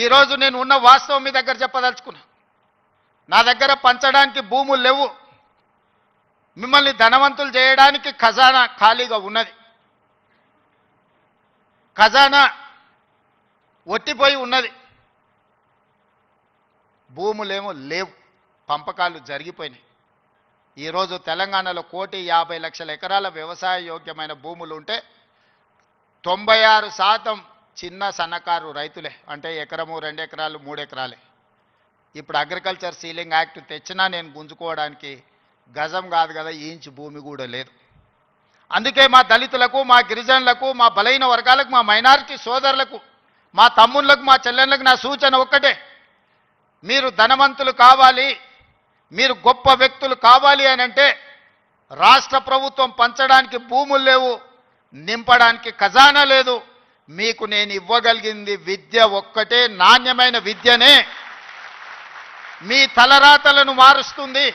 ఈరోజు నేను ఉన్న వాస్తవం మీ దగ్గర చెప్పదలుచుకున్నా. నా దగ్గర పంచడానికి భూములు లేవు. మిమ్మల్ని ధనవంతులు చేయడానికి ఖజానా ఖాళీగా ఉన్నది. ఖజానా ఒట్టిపోయి ఉన్నది. భూములేమో లేవు, పంపకాలు జరిగిపోయినాయి. ఈరోజు తెలంగాణలో 1,50,00,000 ఎకరాల వ్యవసాయ యోగ్యమైన భూములు ఉంటే 96% చిన్న సన్నకారు రైతులే. అంటే ఎకరము 2 ఎకరాలు 3 ఎకరాలే. ఇప్పుడు అగ్రికల్చర్ సీలింగ్ యాక్ట్ తెచ్చినా నేను గుంజుకోవడానికి గజం కాదు కదా, ఇంచు భూమి కూడా లేదు. అందుకే మా దళితులకు, మా గిరిజనులకు, మా బలైన వర్గాలకు, మా మైనారిటీ సోదరులకు, మా తమ్ముళ్ళకు, మా చెల్లెళ్ళకు నా సూచన ఒక్కటే: మీరు ధనవంతులు కావాలి, మీరు గొప్ప వ్యక్తులు కావాలి అని అంటే రాష్ట్ర ప్రభుత్వం పంచడానికి భూములు లేవు, నింపడానికి ఖజానా లేదు. మీకు నేను ఇవ్వగలిగింది విద్య ఒక్కటే. నాణ్యమైన విద్యనే మీ తలరాతలను మారుస్తుంది.